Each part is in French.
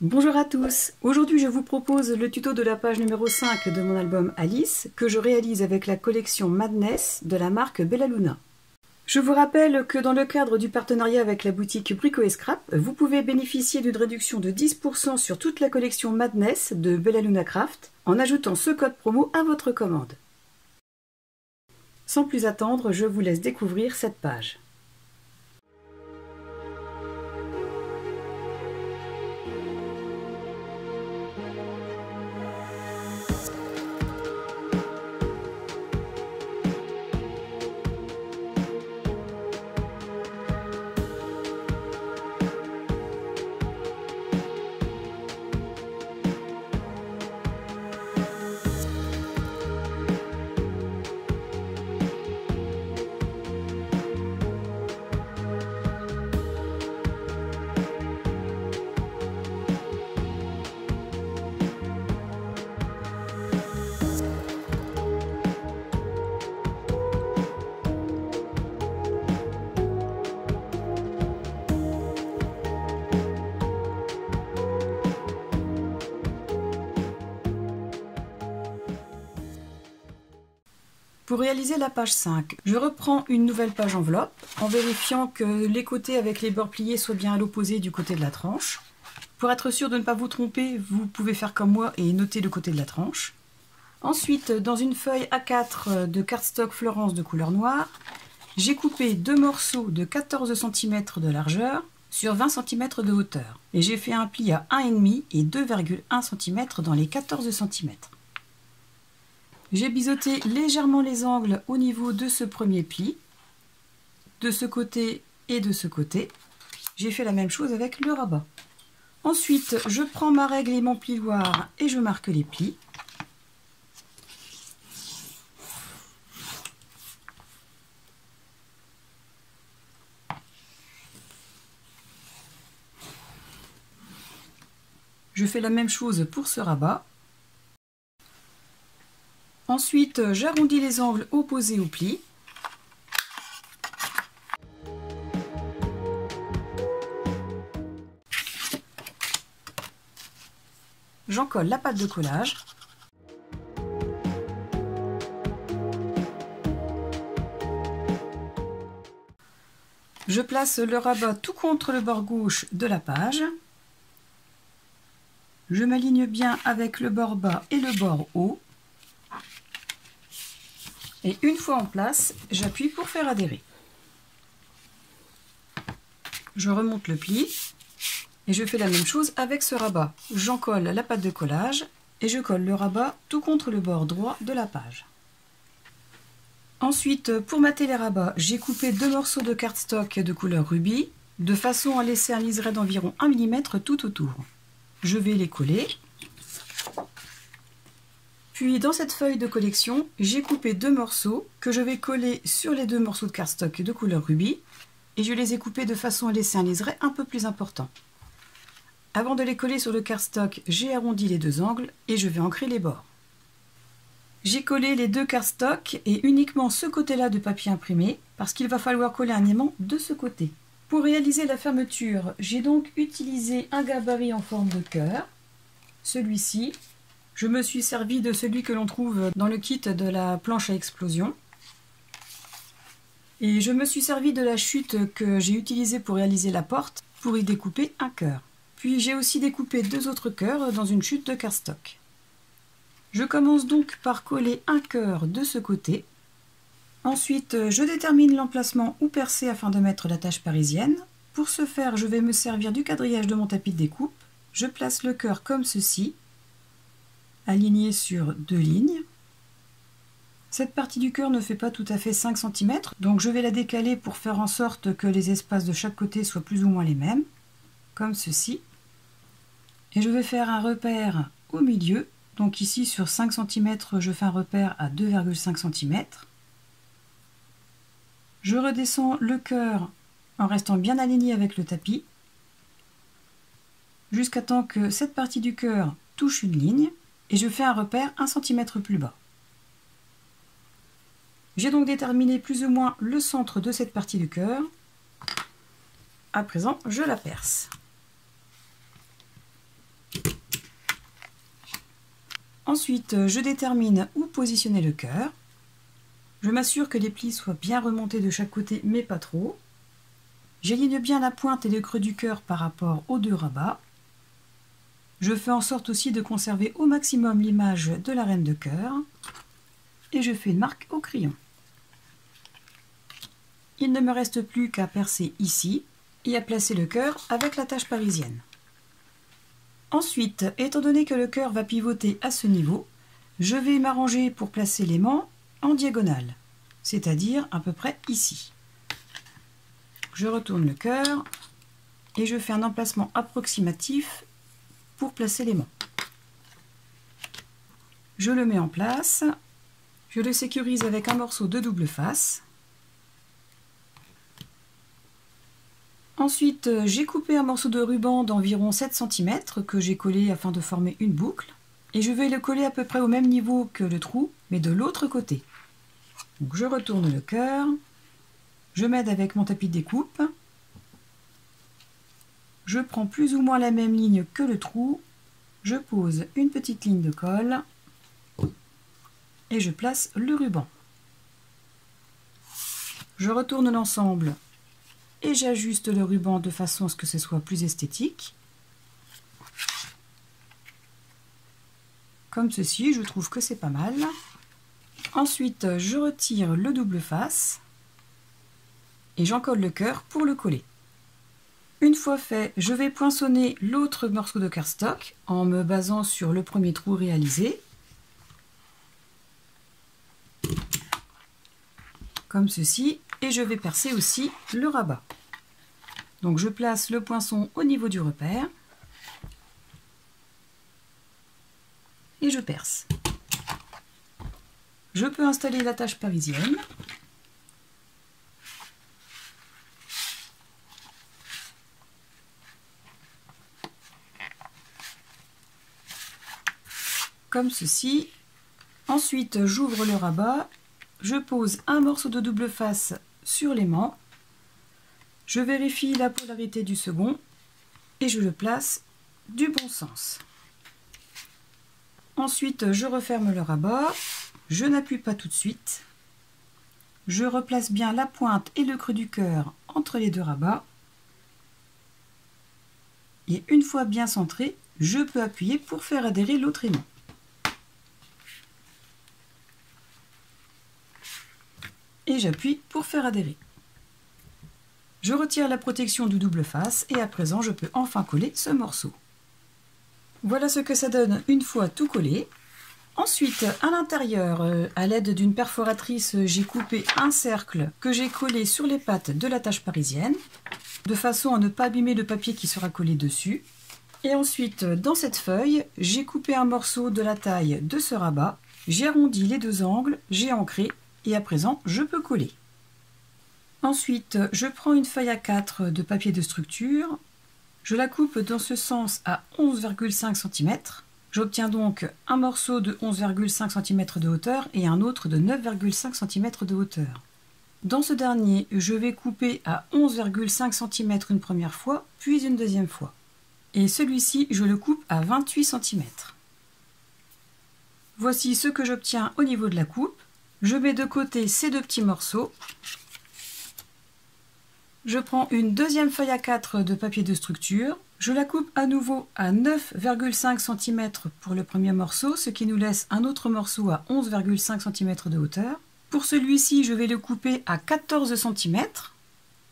Bonjour à tous, aujourd'hui je vous propose le tuto de la page numéro 5 de mon album Alice que je réalise avec la collection Madness de la marque Bella Luna. Je vous rappelle que dans le cadre du partenariat avec la boutique Brico & Scrap, vous pouvez bénéficier d'une réduction de 10% sur toute la collection Madness de Bella Luna Craft en ajoutant ce code promo à votre commande. Sans plus attendre, je vous laisse découvrir cette page. Pour réaliser la page 5, je reprends une nouvelle page enveloppe en vérifiant que les côtés avec les bords pliés soient bien à l'opposé du côté de la tranche. Pour être sûr de ne pas vous tromper, vous pouvez faire comme moi et noter le côté de la tranche. Ensuite, dans une feuille A4 de cardstock Florence de couleur noire, j'ai coupé deux morceaux de 14 cm de largeur sur 20 cm de hauteur. Et j'ai fait un pli à 1,5 et 2,1 cm dans les 14 cm. J'ai biseauté légèrement les angles au niveau de ce premier pli, de ce côté et de ce côté. J'ai fait la même chose avec le rabat. Ensuite, je prends ma règle et mon plioir et je marque les plis. Je fais la même chose pour ce rabat. Ensuite, j'arrondis les angles opposés au pli. J'en colle la pâte de collage. Je place le rabat tout contre le bord gauche de la page. Je m'aligne bien avec le bord bas et le bord haut. Et une fois en place, j'appuie pour faire adhérer. Je remonte le pli et je fais la même chose avec ce rabat. J'en colle la pâte de collage et je colle le rabat tout contre le bord droit de la page. Ensuite, pour mater les rabats, j'ai coupé deux morceaux de cardstock de couleur rubis de façon à laisser un liseré d'environ 1 mm tout autour. Je vais les coller. Puis dans cette feuille de collection, j'ai coupé deux morceaux que je vais coller sur les deux morceaux de cardstock de couleur rubis et je les ai coupés de façon à laisser un liseré un peu plus important. Avant de les coller sur le cardstock, j'ai arrondi les deux angles et je vais ancrer les bords. J'ai collé les deux cardstock et uniquement ce côté-là de papier imprimé parce qu'il va falloir coller un aimant de ce côté. Pour réaliser la fermeture, j'ai donc utilisé un gabarit en forme de cœur, celui-ci. Je me suis servi de celui que l'on trouve dans le kit de la planche à explosion. Et je me suis servi de la chute que j'ai utilisée pour réaliser la porte pour y découper un cœur. Puis j'ai aussi découpé deux autres cœurs dans une chute de cardstock. Je commence donc par coller un cœur de ce côté. Ensuite, je détermine l'emplacement où percer afin de mettre la tâche parisienne. Pour ce faire, je vais me servir du quadrillage de mon tapis de découpe. Je place le cœur comme ceci, aligné sur deux lignes. Cette partie du cœur ne fait pas tout à fait 5 cm, donc je vais la décaler pour faire en sorte que les espaces de chaque côté soient plus ou moins les mêmes, comme ceci. Et je vais faire un repère au milieu, donc ici sur 5 cm, je fais un repère à 2,5 cm. Je redescends le cœur en restant bien aligné avec le tapis, jusqu'à temps que cette partie du cœur touche une ligne. Et je fais un repère 1 cm plus bas. J'ai donc déterminé plus ou moins le centre de cette partie du cœur. À présent, je la perce. Ensuite, je détermine où positionner le cœur. Je m'assure que les plis soient bien remontés de chaque côté, mais pas trop. J'aligne bien la pointe et le creux du cœur par rapport aux deux rabats. Je fais en sorte aussi de conserver au maximum l'image de la reine de cœur. Et je fais une marque au crayon. Il ne me reste plus qu'à percer ici et à placer le cœur avec l'attache parisienne. Ensuite, étant donné que le cœur va pivoter à ce niveau, je vais m'arranger pour placer l'aimant en diagonale, c'est-à-dire à peu près ici. Je retourne le cœur et je fais un emplacement approximatif pour placer l'aimant. Je le mets en place, je le sécurise avec un morceau de double face. Ensuite, j'ai coupé un morceau de ruban d'environ 7 cm que j'ai collé afin de former une boucle. Et je vais le coller à peu près au même niveau que le trou, mais de l'autre côté. Donc je retourne le cœur, je m'aide avec mon tapis de découpe. Je prends plus ou moins la même ligne que le trou, je pose une petite ligne de colle et je place le ruban. Je retourne l'ensemble et j'ajuste le ruban de façon à ce que ce soit plus esthétique. Comme ceci, je trouve que c'est pas mal. Ensuite, je retire le double face et j'encolle le cœur pour le coller. Une fois fait, je vais poinçonner l'autre morceau de cardstock en me basant sur le premier trou réalisé. Comme ceci, et je vais percer aussi le rabat. Donc je place le poinçon au niveau du repère et je perce. Je peux installer l'attache parisienne. Comme ceci. Ensuite, j'ouvre le rabat, je pose un morceau de double face sur l'aimant, je vérifie la polarité du second et je le place du bon sens. Ensuite, je referme le rabat, je n'appuie pas tout de suite, je replace bien la pointe et le creux du cœur entre les deux rabats et une fois bien centré, je peux appuyer pour faire adhérer l'autre aimant. Et j'appuie pour faire adhérer. Je retire la protection du double face et à présent je peux enfin coller ce morceau. Voilà ce que ça donne une fois tout collé. Ensuite, à l'intérieur, à l'aide d'une perforatrice, j'ai coupé un cercle que j'ai collé sur les pattes de l'attache parisienne, de façon à ne pas abîmer le papier qui sera collé dessus. Et ensuite, dans cette feuille, j'ai coupé un morceau de la taille de ce rabat, j'ai arrondi les deux angles, j'ai ancré, et à présent, je peux coller. Ensuite, je prends une feuille A4 de papier de structure, je la coupe dans ce sens à 11,5 cm. J'obtiens donc un morceau de 11,5 cm de hauteur et un autre de 9,5 cm de hauteur. Dans ce dernier, je vais couper à 11,5 cm une première fois, puis une deuxième fois. Et celui-ci, je le coupe à 28 cm. Voici ce que j'obtiens au niveau de la coupe. Je mets de côté ces deux petits morceaux. Je prends une deuxième feuille A4 de papier de structure. Je la coupe à nouveau à 9,5 cm pour le premier morceau, ce qui nous laisse un autre morceau à 11,5 cm de hauteur. Pour celui-ci, je vais le couper à 14 cm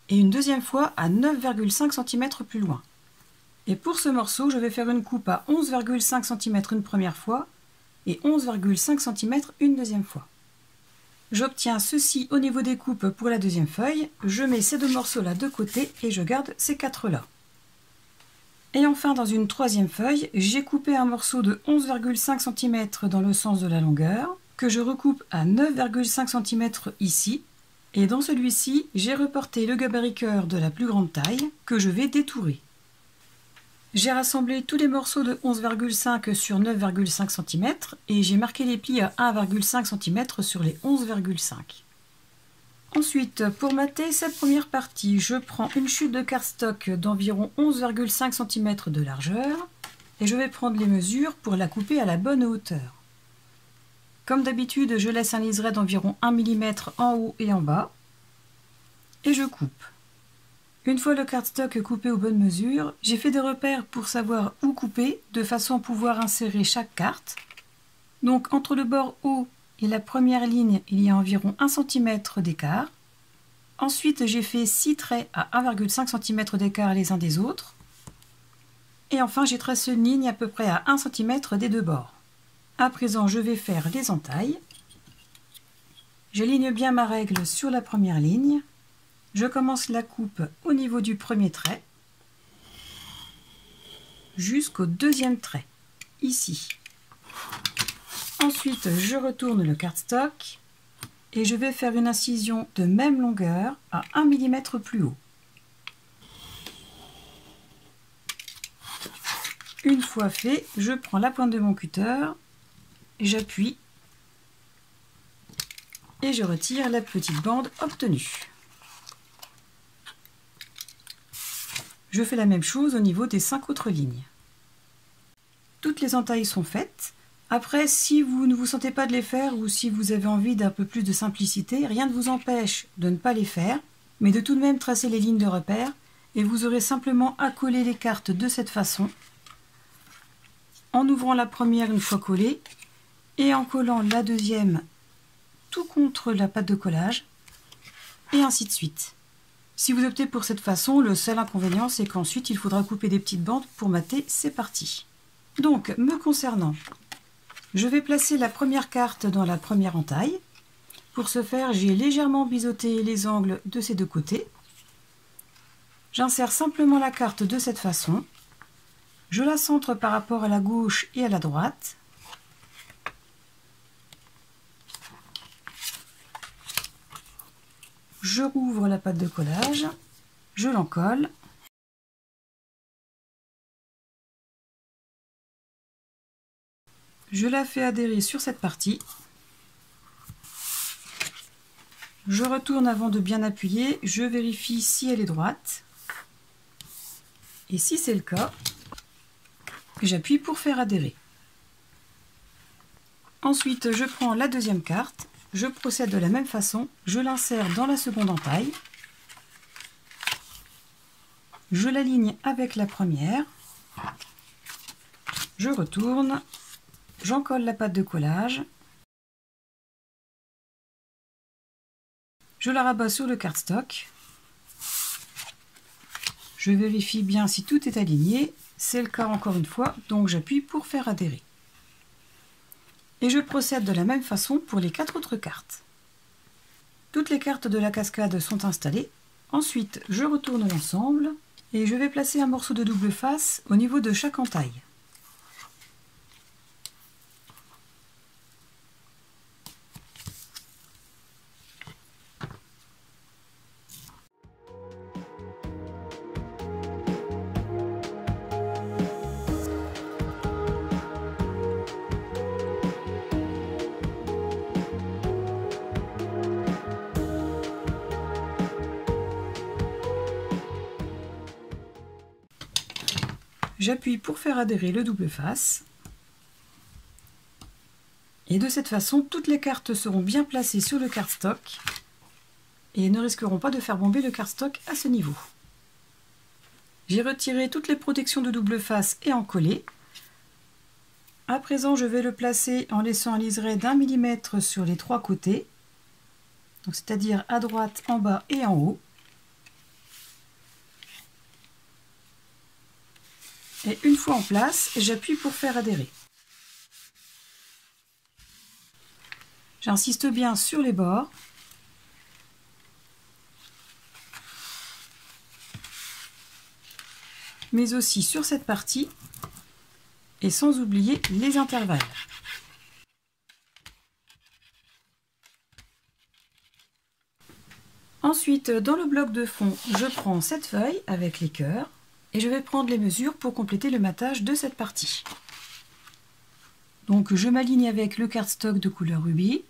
et une deuxième fois à 9,5 cm plus loin. Et pour ce morceau, je vais faire une coupe à 11,5 cm une première fois et 11,5 cm une deuxième fois. J'obtiens ceci au niveau des coupes pour la deuxième feuille, je mets ces deux morceaux-là de côté et je garde ces quatre-là. Et enfin, dans une troisième feuille, j'ai coupé un morceau de 11,5 cm dans le sens de la longueur, que je recoupe à 9,5 cm ici, et dans celui-ci, j'ai reporté le gabarit cœur de la plus grande taille, que je vais détourer. J'ai rassemblé tous les morceaux de 11,5 sur 9,5 cm et j'ai marqué les plis à 1,5 cm sur les 11,5. Ensuite, pour mater cette première partie, je prends une chute de cardstock d'environ 11,5 cm de largeur et je vais prendre les mesures pour la couper à la bonne hauteur. Comme d'habitude, je laisse un liseré d'environ 1 mm en haut et en bas. Et je coupe. Une fois le cardstock coupé aux bonnes mesures, j'ai fait des repères pour savoir où couper, de façon à pouvoir insérer chaque carte. Donc entre le bord haut et la première ligne, il y a environ 1 cm d'écart. Ensuite, j'ai fait 6 traits à 1,5 cm d'écart les uns des autres. Et enfin, j'ai tracé une ligne à peu près à 1 cm des deux bords. À présent, je vais faire les entailles. J'aligne bien ma règle sur la première ligne. Je commence la coupe au niveau du premier trait jusqu'au deuxième trait, ici. Ensuite, je retourne le cardstock et je vais faire une incision de même longueur à 1 mm plus haut. Une fois fait, je prends la pointe de mon cutter, j'appuie et je retire la petite bande obtenue. Je fais la même chose au niveau des 5 autres lignes. Toutes les entailles sont faites. Après, si vous ne vous sentez pas de les faire ou si vous avez envie d'un peu plus de simplicité, rien ne vous empêche de ne pas les faire, mais de tout de même tracer les lignes de repère et vous aurez simplement à coller les cartes de cette façon, en ouvrant la première une fois collée et en collant la deuxième tout contre la pâte de collage et ainsi de suite. Si vous optez pour cette façon, le seul inconvénient, c'est qu'ensuite, il faudra couper des petites bandes pour mater ces parties. Donc, me concernant, je vais placer la première carte dans la première entaille. Pour ce faire, j'ai légèrement biseauté les angles de ces deux côtés. J'insère simplement la carte de cette façon. Je la centre par rapport à la gauche et à la droite. Je rouvre la pâte de collage, je l'encolle. Je la fais adhérer sur cette partie. Je retourne avant de bien appuyer, je vérifie si elle est droite. Et si c'est le cas, j'appuie pour faire adhérer. Ensuite, je prends la deuxième carte. Je procède de la même façon, je l'insère dans la seconde entaille, je l'aligne avec la première, je retourne, j'encolle la pâte de collage, je la rabats sur le cardstock, je vérifie bien si tout est aligné, c'est le cas encore une fois, donc j'appuie pour faire adhérer. Et je procède de la même façon pour les 4 autres cartes. Toutes les cartes de la cascade sont installées. Ensuite, je retourne l'ensemble et je vais placer un morceau de double face au niveau de chaque entaille. J'appuie pour faire adhérer le double face. Et de cette façon, toutes les cartes seront bien placées sur le cardstock et ne risqueront pas de faire bomber le cardstock à ce niveau. J'ai retiré toutes les protections de double face et encollé. À présent, je vais le placer en laissant un liseré d'1 mm sur les 3 côtés, c'est-à-dire à droite, en bas et en haut. Et une fois en place, j'appuie pour faire adhérer. J'insiste bien sur les bords. Mais aussi sur cette partie. Et sans oublier les intervalles. Ensuite, dans le bloc de fond, je prends cette feuille avec les cœurs. Et je vais prendre les mesures pour compléter le matage de cette partie. Donc je m'aligne avec le cardstock de couleur rubis.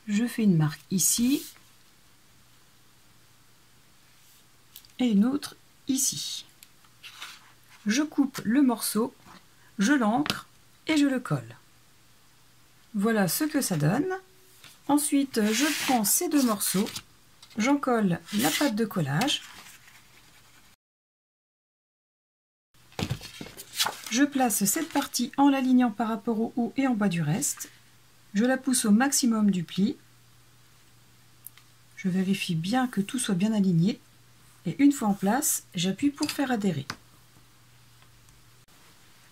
Je fais une marque ici. Et une autre ici. Je coupe le morceau je l'encre et je le colle. Voilà ce que ça donne. Ensuite, je prends ces deux morceaux, j'en colle la pâte de collage. Je place cette partie en l'alignant par rapport au haut et en bas du reste. Je la pousse au maximum du pli. Je vérifie bien que tout soit bien aligné. Et une fois en place, j'appuie pour faire adhérer.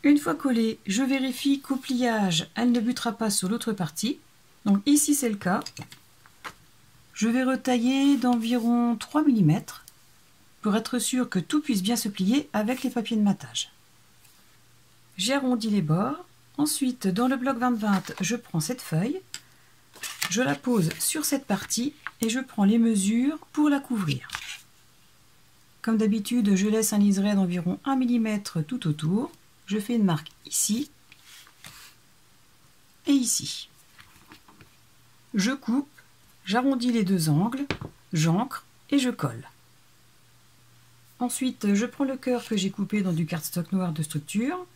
Une fois collée, je vérifie qu'au pliage, elle ne butera pas sur l'autre partie. Donc ici c'est le cas. Je vais retailler d'environ 3 mm pour être sûr que tout puisse bien se plier avec les papiers de matage. J'arrondis les bords. Ensuite, dans le bloc 20-20, je prends cette feuille, je la pose sur cette partie et je prends les mesures pour la couvrir. Comme d'habitude, je laisse un liseré d'environ 1 mm tout autour. Je fais une marque ici et ici. Je coupe, j'arrondis les deux angles, j'ancre et je colle. Ensuite, je prends le cœur que j'ai coupé dans du cardstock noir de structure.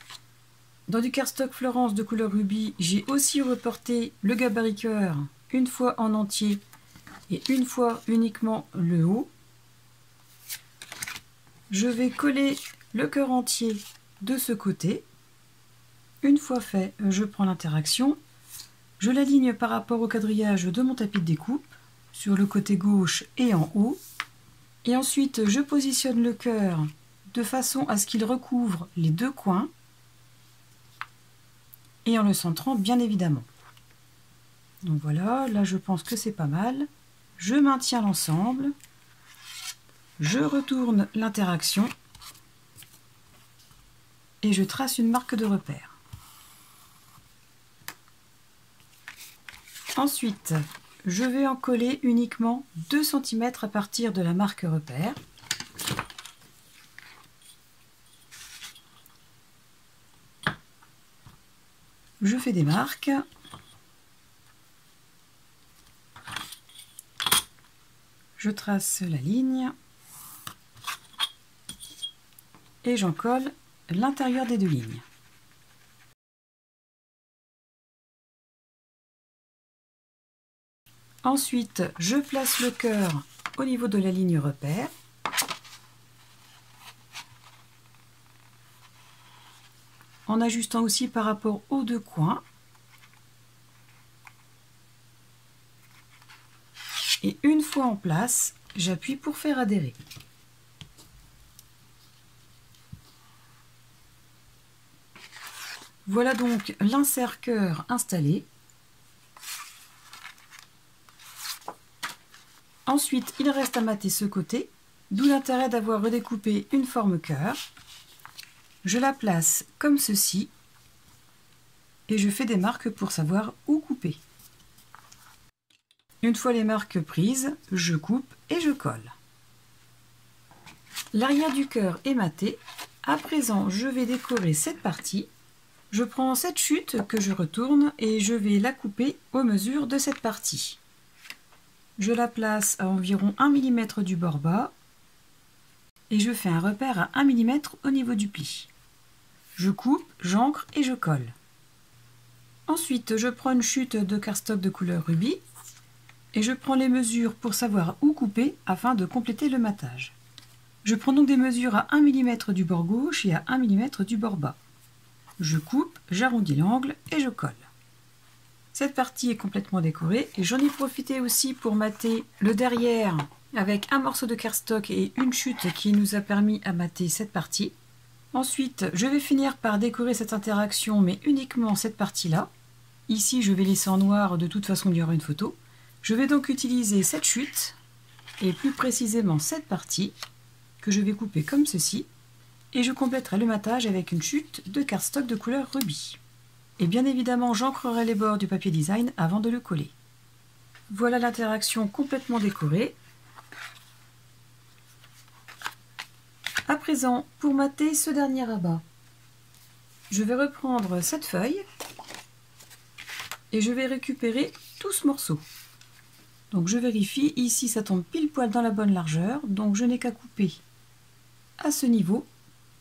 Dans du cardstock Florence de couleur rubis, j'ai aussi reporté le gabarit cœur une fois en entier et une fois uniquement le haut. Je vais coller le cœur entier de ce côté. Une fois fait, je prends l'interaction, je l'aligne par rapport au quadrillage de mon tapis de découpe, sur le côté gauche et en haut. Et ensuite, je positionne le cœur de façon à ce qu'il recouvre les deux coins, et en le centrant bien évidemment. Donc voilà, là je pense que c'est pas mal. Je maintiens l'ensemble, je retourne l'interaction et je trace une marque de repère. Ensuite, je vais en coller uniquement 2 cm à partir de la marque repère. Je fais des marques. Je trace la ligne. Et j'en colle l'intérieur des deux lignes. Ensuite, je place le cœur au niveau de la ligne repère. En ajustant aussi par rapport aux deux coins. Et une fois en place, j'appuie pour faire adhérer. Voilà donc l'insert cœur installé. Ensuite, il reste à mater ce côté, d'où l'intérêt d'avoir redécoupé une forme cœur. Je la place comme ceci et je fais des marques pour savoir où couper. Une fois les marques prises, je coupe et je colle. L'arrière du cœur est maté. À présent, je vais décorer cette partie. Je prends cette chute que je retourne et je vais la couper aux mesures de cette partie. Je la place à environ 1 mm du bord bas et je fais un repère à 1 mm au niveau du pli. Je coupe, j'ancre et je colle. Ensuite, je prends une chute de cardstock de couleur rubis et je prends les mesures pour savoir où couper afin de compléter le matage. Je prends donc des mesures à 1 mm du bord gauche et à 1 mm du bord bas. Je coupe, j'arrondis l'angle et je colle. Cette partie est complètement décorée et j'en ai profité aussi pour mater le derrière avec un morceau de cardstock et une chute qui nous a permis à mater cette partie. Ensuite, je vais finir par décorer cette interaction, mais uniquement cette partie-là. Ici, je vais laisser en noir, de toute façon, il y aura une photo. Je vais donc utiliser cette chute, et plus précisément cette partie, que je vais couper comme ceci. Et je compléterai le matage avec une chute de cardstock de couleur rubis. Et bien évidemment, j'ancrerai les bords du papier design avant de le coller. Voilà l'interaction complètement décorée. À présent, pour mater ce dernier rabat, je vais reprendre cette feuille et je vais récupérer tout ce morceau. Donc je vérifie, ici ça tombe pile poil dans la bonne largeur, donc je n'ai qu'à couper à ce niveau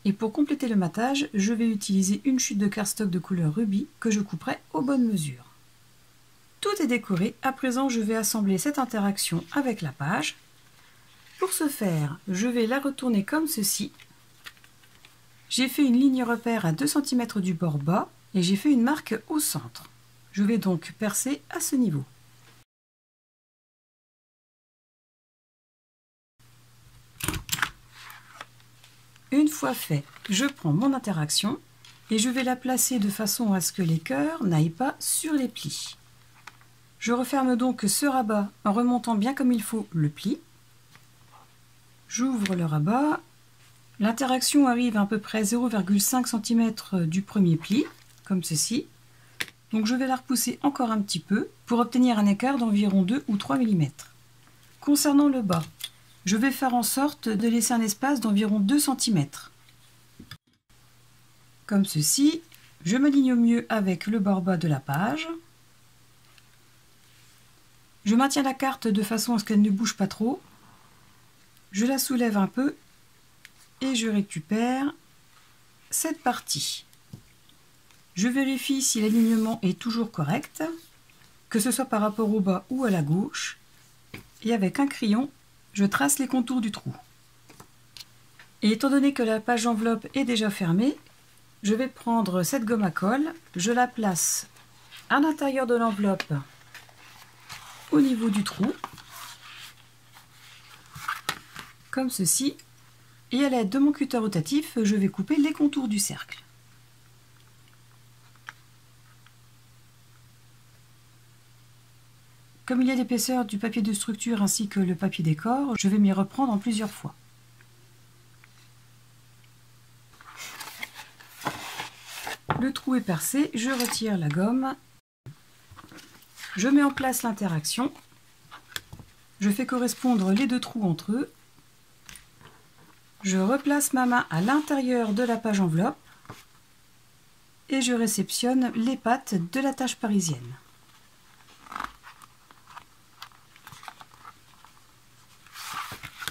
Et pour compléter le matage, je vais utiliser une chute de cardstock de couleur rubis que je couperai aux bonnes mesures. Tout est décoré, à présent je vais assembler cette interaction avec la page. Pour ce faire, je vais la retourner comme ceci. J'ai fait une ligne repère à 2 cm du bord bas et j'ai fait une marque au centre. Je vais donc percer à ce niveau. Une fois fait, je prends mon interaction et je vais la placer de façon à ce que les cœurs n'aillent pas sur les plis. Je referme donc ce rabat en remontant bien comme il faut le pli. J'ouvre le rabat. L'interaction arrive à peu près 0,5 cm du premier pli, comme ceci. Donc je vais la repousser encore un petit peu pour obtenir un écart d'environ 2 ou 3 mm. Concernant le bas, je vais faire en sorte de laisser un espace d'environ 2 cm. Comme ceci, je m'aligne au mieux avec le bord bas de la page. Je maintiens la carte de façon à ce qu'elle ne bouge pas trop. Je la soulève un peu et je récupère cette partie. Je vérifie si l'alignement est toujours correct, que ce soit par rapport au bas ou à la gauche. Et avec un crayon, je trace les contours du trou. Et étant donné que la page enveloppe est déjà fermée, je vais prendre cette gomme à colle, je la place à l'intérieur de l'enveloppe au niveau du trou, comme ceci, et à l'aide de mon cutter rotatif, je vais couper les contours du cercle. Comme il y a l'épaisseur du papier de structure ainsi que le papier décor, je vais m'y reprendre en plusieurs fois. Le trou est percé, je retire la gomme. Je mets en place l'interaction. Je fais correspondre les deux trous entre eux. Je replace ma main à l'intérieur de la page enveloppe et je réceptionne les pattes de la tâche parisienne.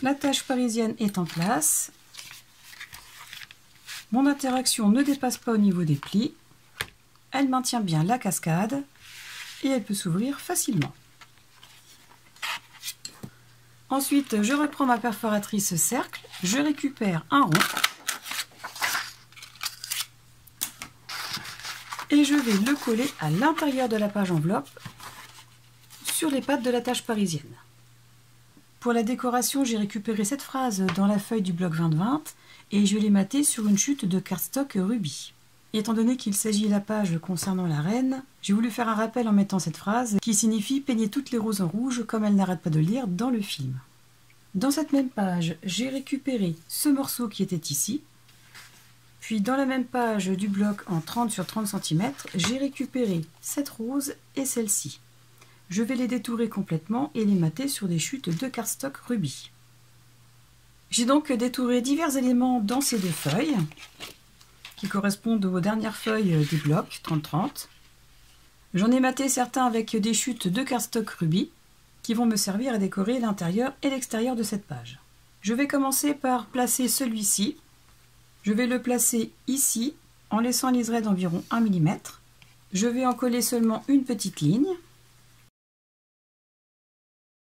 La tâche parisienne est en place. Mon interaction ne dépasse pas au niveau des plis. Elle maintient bien la cascade et elle peut s'ouvrir facilement. Ensuite, je reprends ma perforatrice cercle, je récupère un rond et je vais le coller à l'intérieur de la page enveloppe sur les pattes de la tâche parisienne. Pour la décoration, j'ai récupéré cette phrase dans la feuille du bloc 20-20 et je l'ai matée sur une chute de cardstock rubis. Et étant donné qu'il s'agit de la page concernant la reine, j'ai voulu faire un rappel en mettant cette phrase qui signifie « Peignez toutes les roses en rouge » comme elle n'arrête pas de lire dans le film. Dans cette même page, j'ai récupéré ce morceau qui était ici. Puis dans la même page du bloc en 30 sur 30 cm, j'ai récupéré cette rose et celle-ci. Je vais les détourer complètement et les mater sur des chutes de cardstock rubis. J'ai donc détouré divers éléments dans ces deux feuilles, qui correspondent aux dernières feuilles des blocs 30-30. J'en ai maté certains avec des chutes de cardstock rubis, qui vont me servir à décorer l'intérieur et l'extérieur de cette page. Je vais commencer par placer celui-ci. Je vais le placer ici, en laissant les raies d'environ 1 mm. Je vais en coller seulement une petite ligne,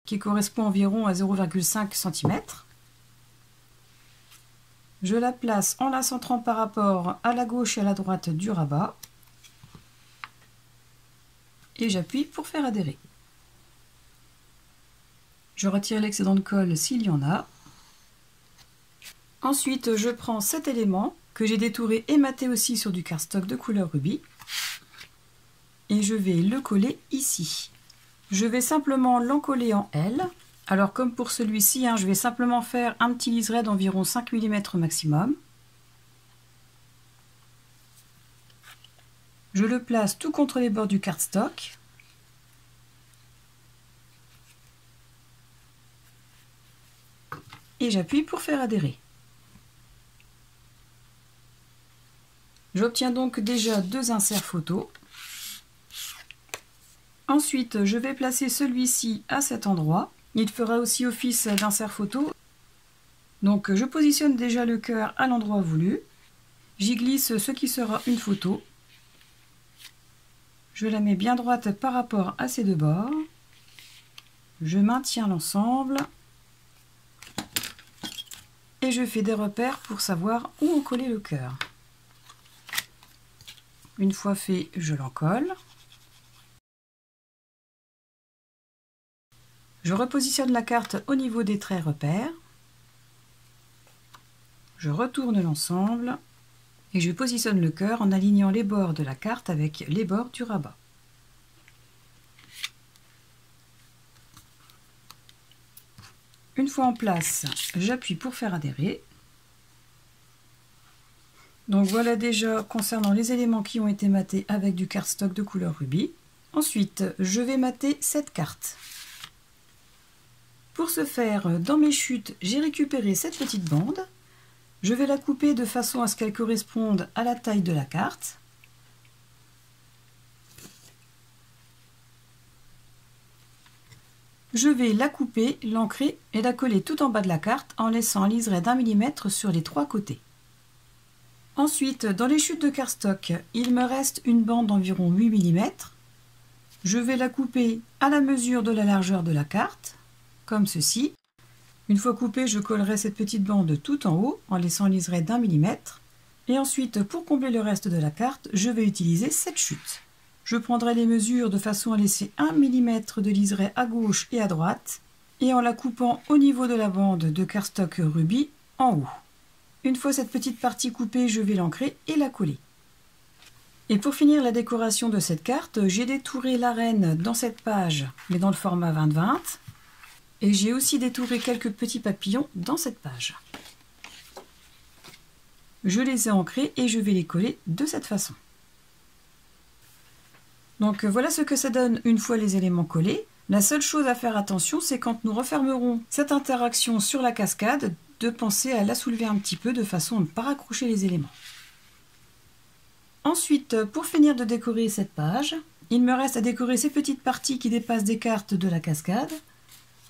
qui correspond environ à 0,5 cm. Je la place en la centrant par rapport à la gauche et à la droite du rabat. Et j'appuie pour faire adhérer. Je retire l'excédent de colle s'il y en a. Ensuite, je prends cet élément que j'ai détouré et maté aussi sur du cardstock de couleur rubis. Et je vais le coller ici. Je vais simplement l'encoller en L. Alors comme pour celui-ci, je vais simplement faire un petit liseré d'environ 5 mm maximum. Je le place tout contre les bords du cardstock. Et j'appuie pour faire adhérer. J'obtiens donc déjà deux inserts photo. Ensuite, je vais placer celui-ci à cet endroit. Il fera aussi office d'insert photo. Donc je positionne déjà le cœur à l'endroit voulu. J'y glisse ce qui sera une photo. Je la mets bien droite par rapport à ces deux bords. Je maintiens l'ensemble. Et je fais des repères pour savoir où en coller le cœur. Une fois fait, je l'encolle. Je repositionne la carte au niveau des traits repères. Je retourne l'ensemble et je positionne le cœur en alignant les bords de la carte avec les bords du rabat. Une fois en place, j'appuie pour faire adhérer. Donc voilà déjà concernant les éléments qui ont été matés avec du cardstock de couleur rubis. Ensuite, je vais mater cette carte. Pour ce faire, dans mes chutes, j'ai récupéré cette petite bande. Je vais la couper de façon à ce qu'elle corresponde à la taille de la carte. Je vais la couper, l'ancrer et la coller tout en bas de la carte en laissant un liseré d'1 mm sur les trois côtés. Ensuite, dans les chutes de cardstock, il me reste une bande d'environ 8 mm. Je vais la couper à la mesure de la largeur de la carte, comme ceci. Une fois coupée, je collerai cette petite bande tout en haut en laissant un liseré d'1 mm. Et ensuite, pour combler le reste de la carte, je vais utiliser cette chute. Je prendrai les mesures de façon à laisser 1 mm de liseré à gauche et à droite, et en la coupant au niveau de la bande de cardstock rubis en haut. Une fois cette petite partie coupée, je vais l'ancrer et la coller. Et pour finir la décoration de cette carte, j'ai détouré la reine dans cette page, mais dans le format 20-20. Et j'ai aussi détouré quelques petits papillons dans cette page. Je les ai ancrés et je vais les coller de cette façon. Donc voilà ce que ça donne une fois les éléments collés. La seule chose à faire attention, c'est quand nous refermerons cette interaction sur la cascade, de penser à la soulever un petit peu de façon à ne pas raccrocher les éléments. Ensuite, pour finir de décorer cette page, il me reste à décorer ces petites parties qui dépassent des cartes de la cascade.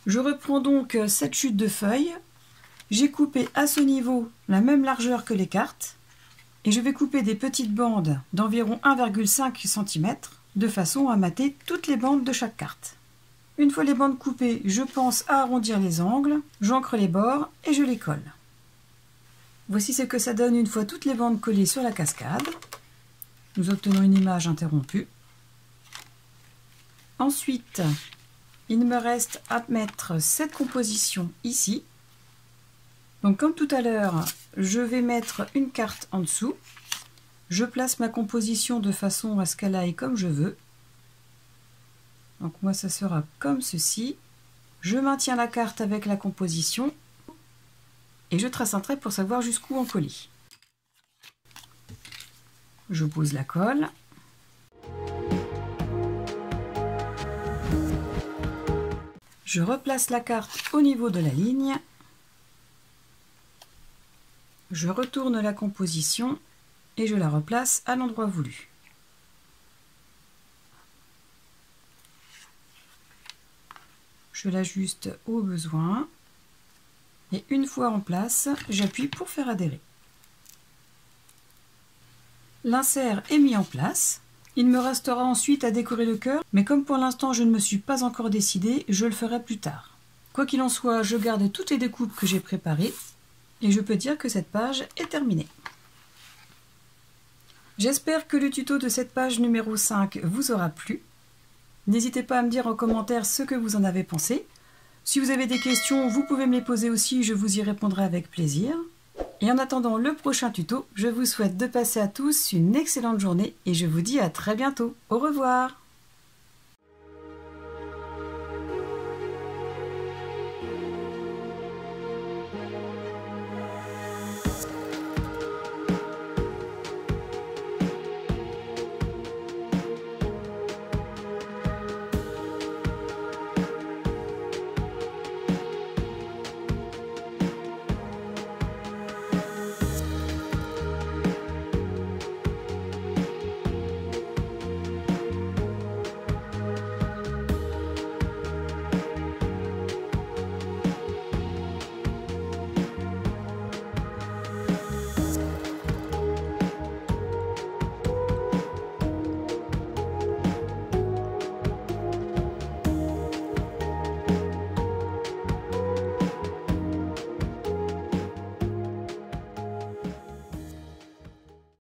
Je reprends donc cette chute de feuilles. J'ai coupé à ce niveau la même largeur que les cartes. Et je vais couper des petites bandes d'environ 1,5 cm de façon à mater toutes les bandes de chaque carte. Une fois les bandes coupées, je pense à arrondir les angles, j'ancre les bords et je les colle. Voici ce que ça donne une fois toutes les bandes collées sur la cascade. Nous obtenons une image interrompue. Ensuite, il me reste à mettre cette composition ici. Donc comme tout à l'heure, je vais mettre une carte en dessous. Je place ma composition de façon à ce qu'elle aille comme je veux. Donc moi ça sera comme ceci. Je maintiens la carte avec la composition et je trace un trait pour savoir jusqu'où en coller. Je pose la colle. Je replace la carte au niveau de la ligne. Je retourne la composition et je la replace à l'endroit voulu. Je l'ajuste au besoin et une fois en place, j'appuie pour faire adhérer. L'insert est mis en place. Il me restera ensuite à décorer le cœur, mais comme pour l'instant je ne me suis pas encore décidée, je le ferai plus tard. Quoi qu'il en soit, je garde toutes les découpes que j'ai préparées et je peux dire que cette page est terminée. J'espère que le tuto de cette page numéro 5 vous aura plu. N'hésitez pas à me dire en commentaire ce que vous en avez pensé. Si vous avez des questions, vous pouvez me les poser aussi, je vous y répondrai avec plaisir. Et en attendant le prochain tuto, je vous souhaite de passer à tous une excellente journée et je vous dis à très bientôt. Au revoir!